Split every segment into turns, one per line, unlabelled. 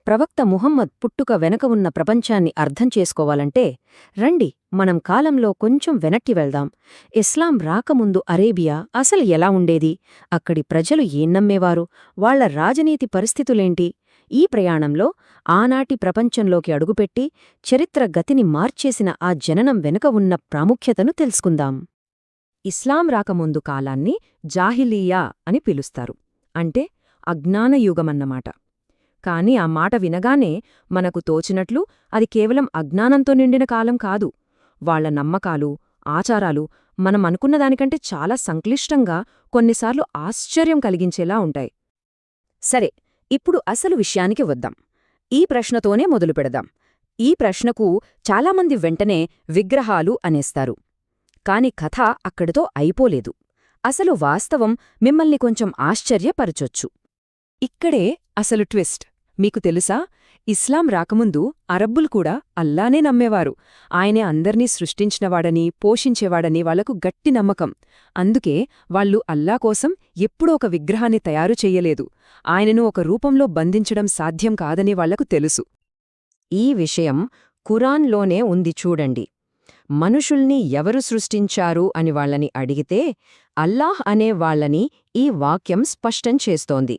ప్రవక్త ముహమ్మద్ పుట్టుక వెనక ఉన్న ప్రపంచాన్ని అర్థం చేసుకోవాలంటే రండి మనం కాలంలో కొంచెం వెనక్కి వెళ్దాం. ఇస్లాం రాకముందు అరేబియా అసలు ఎలా ఉండేది, అక్కడి ప్రజలు ఏం నమ్మేవారు, వాళ్ల రాజనీతి పరిస్థితులేంటి? ఈ ప్రయాణంలో ఆనాటి ప్రపంచంలోకి అడుగుపెట్టి చరిత్ర గతిని మార్చేసిన ఆ జననం వెనుక ఉన్న ప్రాముఖ్యతను తెలుసుకుందాం. ఇస్లాం రాకముందు కాలాన్ని జాహిలియా అని పిలుస్తారు. అంటే అజ్ఞానయుగమన్నమాట. కాని ఆ మాట వినగానే మనకు తోచినట్లు అది కేవలం అజ్ఞానంతో నిండిన కాలం కాదు. వాళ్ల నమ్మకాలు, ఆచారాలు మనం అనుకున్నదానికంటే చాలా సంక్లిష్టంగా, కొన్నిసార్లు ఆశ్చర్యం కలిగించేలా ఉంటాయి. సరే, ఇప్పుడు అసలు విషయానికి వద్దాం. ఈ ప్రశ్నతోనే మొదలుపెడదాం. ఈ ప్రశ్నకు చాలామంది వెంటనే విగ్రహాలు అనేస్తారు. కాని కథ అక్కడితో అయిపోలేదు. అసలు వాస్తవం మిమ్మల్ని కొంచెం ఆశ్చర్యపరచొచ్చు. ఇక్కడే అసలు ట్విస్ట్. మీకు తెలుసా, ఇస్లాం రాకముందు అరబ్బులు కూడా అల్లానే నమ్మేవారు. ఆయనే అందర్నీ సృష్టించినవాడని, పోషించేవాడని వాళ్లకు గట్టి నమ్మకం. అందుకే వాళ్లు అల్లా కోసం ఎప్పుడూ ఒక విగ్రహాన్ని తయారు చెయ్యలేదు. ఆయనను ఒక రూపంలో బంధించడం సాధ్యం కాదని వాళ్లకు తెలుసు. ఈ విషయం ఖురాన్లోనే ఉంది చూడండి. మనుషుల్ని ఎవరు సృష్టించారు అని వాళ్లని అడిగితే అల్లాహ్ అనే వాళ్లని ఈ వాక్యం స్పష్టం చేస్తోంది.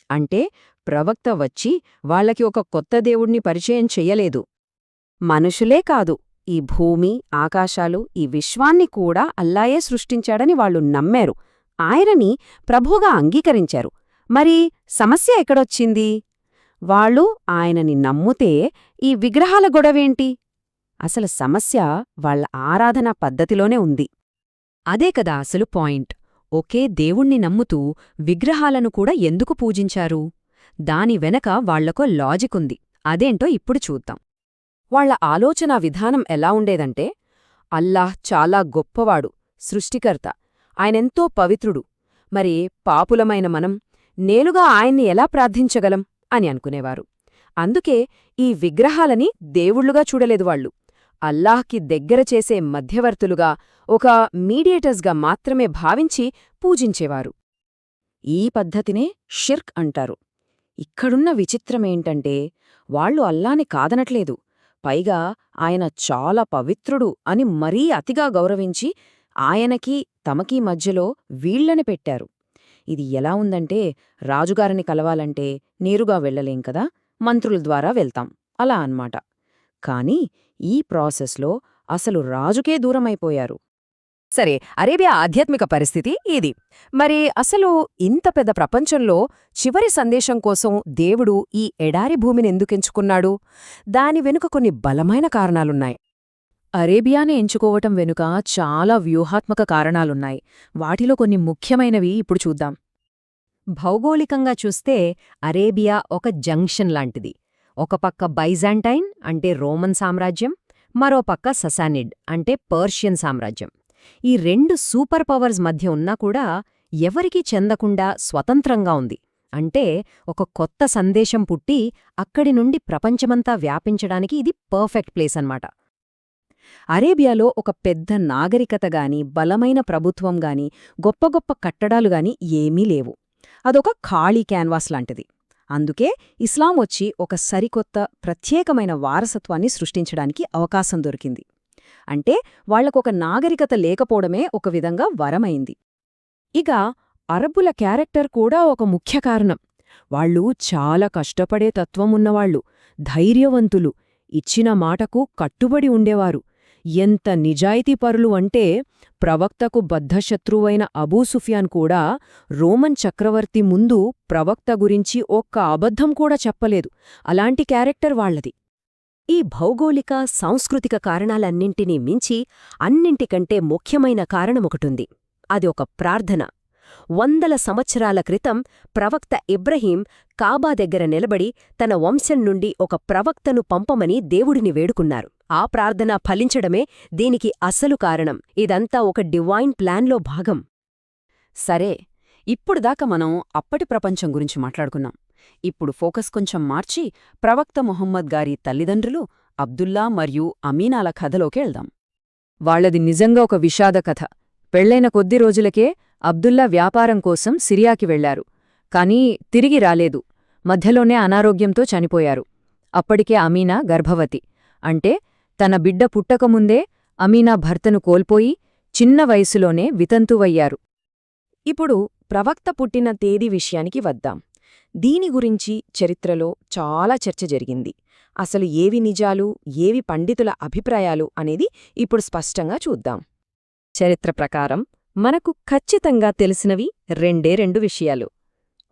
అంటే ప్రవక్త వచ్చి వాళ్లకి ఒక కొత్త దేవుణ్ణి పరిచయం చెయ్యలేదు. మనుషులే కాదు, ఈ భూమి, ఆకాశాలు, ఈ విశ్వాన్ని కూడా అల్లాయే సృష్టించాడని వాళ్లు నమ్మారు. ఆయనని ప్రభువుగా అంగీకరించారు. మరి సమస్య ఎక్కడొచ్చింది? వాళ్ళు ఆయనని నమ్ముతే ఈ విగ్రహాల గొడవేంటి? అసలు సమస్య వాళ్ల ఆరాధనా పద్ధతిలోనే ఉంది. అదే కదా అసలు పాయింట్. ఒకే దేవుణ్ణి నమ్ముతూ విగ్రహాలను కూడా ఎందుకు పూజించారు? దాని వెనక వాళ్లకో లాజికుంది. అదేంటో ఇప్పుడు చూద్దాం. వాళ్ల ఆలోచనా విధానం ఎలా ఉండేదంటే, అల్లాహ్ చాలా గొప్పవాడు, సృష్టికర్త, ఆయనెంతో పవిత్రుడు. మరి పాపులమైన మనం నేలుగా ఆయన్ని ఎలా ప్రార్థించగలం అని అనుకునేవారు. అందుకే ఈ విగ్రహాలని దేవుళ్లుగా చూడలేదు వాళ్ళు. అల్లాహ్కి దగ్గర చేసే మధ్యవర్తులుగా, ఒక మీడియేటర్స్గా మాత్రమే భావించి పూజించేవారు. ఈ పద్ధతినే షిర్క్ అంటారు. ఇక్కడున్న విచిత్రమేంటంటే, వాళ్లు అల్లాని కాదనట్లేదు. పైగా ఆయన చాలా పవిత్రుడు అని మరీ అతిగా గౌరవించి ఆయనకీ తమకీ మధ్యలో వీళ్లని పెట్టారు. ఇది ఎలా ఉందంటే, రాజుగారిని కలవాలంటే నేరుగా వెళ్లలేం కదా, మంత్రుల ద్వారా వెళ్తాం, అలా అన్నమాట. కాని ఈ ప్రాసెస్లో అసలు రాజుకే దూరమైపోయారు. సరే, అరేబియా ఆధ్యాత్మిక పరిస్థితి ఇది. మరి అసలు ఇంత పెద్ద ప్రపంచంలో చివరి సందేశం కోసం దేవుడు ఈ ఎడారి భూమిని ఎందుకెంచుకున్నాడు? దాని వెనుక కొన్ని బలమైన కారణాలున్నాయి. అరేబియాని ఎంచుకోవటం వెనుక చాలా వ్యూహాత్మక కారణాలున్నాయి. వాటిలో కొన్ని ముఖ్యమైనవి ఇప్పుడు చూద్దాం. భౌగోళికంగా చూస్తే అరేబియా ఒక జంక్షన్ లాంటిది. ఒక పక్క బైజాంటైన్ అంటే రోమన్ సామ్రాజ్యం, మరో పక్క ససానిడ్ అంటే పర్షియన్ సామ్రాజ్యం. ఈ రెండు సూపర్ పవర్స్ మధ్య ఉన్నా కూడా ఎవరికీ చెందకుండా స్వతంత్రంగా ఉంది. అంటే ఒక కొత్త సందేశం పుట్టి అక్కడి నుండి ప్రపంచమంతా వ్యాపించడానికి ఇది పర్ఫెక్ట్ ప్లేస్ అన్నమాట. అరేబియాలో ఒక పెద్ద నాగరికతగాని, బలమైన ప్రభుత్వంగాని, గొప్ప గొప్ప కట్టడాలుగాని ఏమీ లేవు. అదొక ఖాళీ క్యాన్వాస్ లాంటిది. అందుకే ఇస్లాం వచ్చి ఒక సరికొత్త, ప్రత్యేకమైన వారసత్వాన్ని సృష్టించడానికి అవకాశం దొరికింది. అంటే వాళ్లకొక నాగరికత లేకపోవడమే ఒక విధంగా వరమైంది. ఇక అరబ్బుల క్యారెక్టర్ కూడా ఒక ముఖ్య కారణం. వాళ్ళు చాలా కష్టపడే తత్వమున్నవాళ్లు, ధైర్యవంతులు, ఇచ్చిన మాటకు కట్టుబడి ఉండేవారు. ఎంత నిజాయితీపరులు అంటే ప్రవక్తకు బద్ధశత్రువైన అబూసుఫియాన్ కూడా రోమన్ చక్రవర్తి ముందు ప్రవక్త గురించి ఒక్క అబద్ధం కూడా చెప్పలేదు. అలాంటి క్యారెక్టర్ వాళ్లది. ఈ భౌగోళిక, సాంస్కృతిక కారణాలన్నింటినీ మించి అన్నింటికంటే ముఖ్యమైన కారణమొకటుంది. అది ఒక ప్రార్థన. 100 సంవత్సరాల క్రితం ప్రవక్త ఇబ్రహీం కాబా దగ్గర నిలబడి తన వంశం నుండి ఒక ప్రవక్తను పంపమని దేవుడిని వేడుకున్నారు. ఆ ప్రార్థన ఫలించడమే దీనికి అసలు కారణం. ఇదంతా ఒక డివైన్ ప్లాన్లో భాగం. సరే, ఇప్పుడుదాకా మనం అప్పటి ప్రపంచం గురించి మాట్లాడుకున్నాం. ఇప్పుడు ఫోకస్ కొంచెం మార్చి ప్రవక్త ముహమ్మద్ గారి తల్లిదండ్రులు అబ్దుల్లా మరియు అమీనాల కథలోకి వెళ్దాం. వాళ్లది నిజంగా ఒక విషాద కథ. పెళ్లైన కొద్ది రోజులకే అబ్దుల్లా వ్యాపారం కోసం సిరియాకి వెళ్లారు. కానీ తిరిగి రాలేదు. మధ్యలోనే అనారోగ్యంతో చనిపోయారు. అప్పటికే అమీనా గర్భవతి. అంటే తన బిడ్డ పుట్టకముందే అమీనా భర్తను కోల్పోయి చిన్న వయసులోనే వితంతువయ్యారు. ఇప్పుడు ప్రవక్త పుట్టిన తేదీ విషయానికి వద్దాం. దీని గురించి చరిత్రలో చాలా చర్చ జరిగింది. అసలు ఏవి నిజాలు, ఏవి పండితుల అభిప్రాయాలు అనేది ఇప్పుడు స్పష్టంగా చూద్దాం. చరిత్ర ప్రకారం మనకు ఖచ్చితంగా తెలిసినవి రెండు విషయాలు.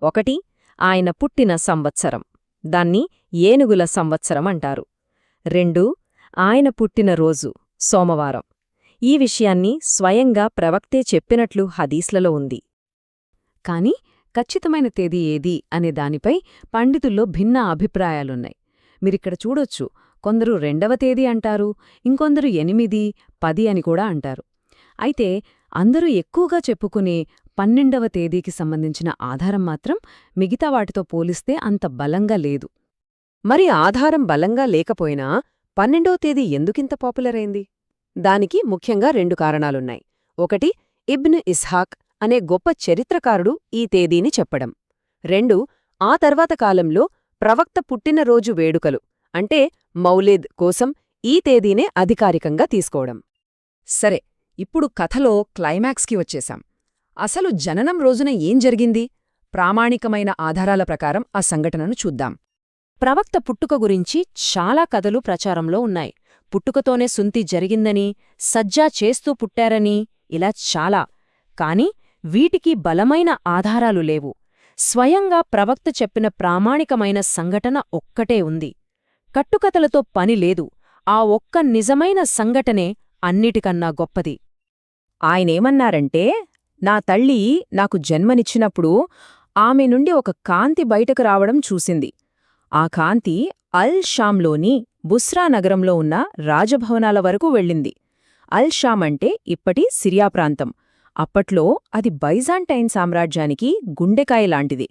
ఒకటి, ఆయన పుట్టిన సంవత్సరం. దాన్ని ఏనుగుల సంవత్సరం అంటారు. 2, ఆయన పుట్టిన రోజు సోమవారం. ఈ విషయాన్ని స్వయంగా ప్రవక్తే చెప్పినట్లు హదీస్లలో ఉంది. కాని ఖచ్చితమైన తేదీ ఏది అనే దానిపై పండితుల్లో భిన్న అభిప్రాయాలున్నాయి. మీరిక్కడ చూడొచ్చు, కొందరు 2వ తేదీ అంటారు, ఇంకొందరు 8, 10 అని కూడా అంటారు. అయితే అందరూ ఎక్కువగా చెప్పుకునే 12వ తేదీకి సంబంధించిన ఆధారం మాత్రం మిగతా వాటితో పోలిస్తే అంత బలంగా లేదు. మరి ఆధారం బలంగా లేకపోయినా 12వ తేదీ ఎందుకింత పాపులర్ అయింది? దానికి ముఖ్యంగా 2 కారణాలున్నాయి. ఒకటి, ఇబ్న్ ఇస్హాక్ అనే గొప్ప చరిత్రకారుడు ఈ తేదీని చెప్పడం. 2, ఆ తర్వాత కాలంలో ప్రవక్త పుట్టినరోజు వేడుకలు అంటే మౌలిద్ కోసం ఈ తేదీనే అధికారికంగా తీసుకోవడం. సరే, ఇప్పుడు కథలో క్లైమాక్స్కి వచ్చేశాం. అసలు జననం రోజున ఏం జరిగింది? ప్రామాణికమైన ఆధారాల ప్రకారం ఆ సంఘటనను చూద్దాం. ప్రవక్త పుట్టుక గురించి చాలా కథలు ప్రచారంలో ఉన్నాయి. పుట్టుకతోనే సుంతి జరిగిందని, సజ్జా చేస్తూ పుట్టారని, ఇలా చాలా. కాని వీటికి బలమైన ఆధారాలు లేవు. స్వయంగా ప్రవక్త చెప్పిన ప్రామాణికమైన సంఘటన ఒక్కటే ఉంది. కట్టుకథలతో పని లేదు. ఆ ఒక్క నిజమైన సంఘటనే అన్నిటికన్నా గొప్పది. ఆయనేమన్నారంటే, నా తల్లి నాకు జన్మనిచ్చినప్పుడు ఆమె నుండి ఒక కాంతి బయటకు రావడం చూసింది. ఆ కాంతి అల్ షాంలోని బుస్రా నగరంలో ఉన్న రాజభవనాల వరకు వెళ్ళింది. అల్ షాం అంటే ఇప్పటి సిరియా ప్రాంతం. అప్పట్లో అది బైజాంటైన్ సామ్రాజ్యానికి గుండెకాయలాంటిది.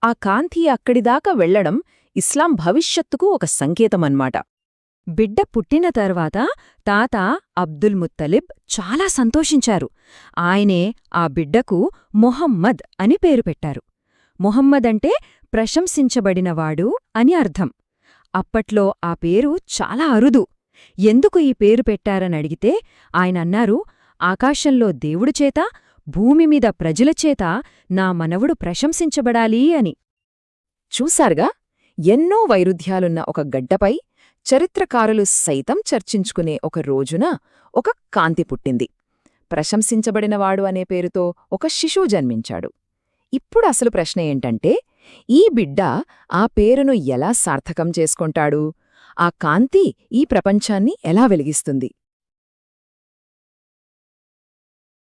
ఆ కాంతి అక్కడిదాకా వెళ్లడం ఇస్లాం భవిష్యత్తుకు ఒక సంకేతమన్మాట. బిడ్డ పుట్టిన తర్వాత తాత అబ్దుల్ ముత్తలిబ్ చాలా సంతోషించారు. ఆయనే ఆ బిడ్డకు మొహమ్మద్ అని పేరు పెట్టారు. మొహమ్మద్ అంటే ప్రశంసించబడినవాడు అని అర్థం. అప్పట్లో ఆ పేరు చాలా అరుదు. ఎందుకు ఈ పేరు పెట్టారనడిగితే ఆయనన్నారు, ఆకాశంలో దేవుడిచేత, భూమిమీద ప్రజలచేత నా మనవడు ప్రశంసించబడాలి అని. చూశారుగా, ఎన్నో వైరుధ్యాలున్న ఒక గడ్డపై చరిత్రకారులు సైతం చర్చించుకునే ఒక రోజున ఒక కాంతి పుట్టింది. ప్రశంసించబడినవాడు అనే పేరుతో ఒక శిశువు జన్మించాడు. ఇప్పుడు అసలు ప్రశ్న ఏంటంటే, ఈ బిడ్డ ఆ పేరును ఎలా సార్థకం చేసుకుంటాడు? ఆ కాంతి ఈ ప్రపంచాన్ని ఎలా వెలిగిస్తుంది?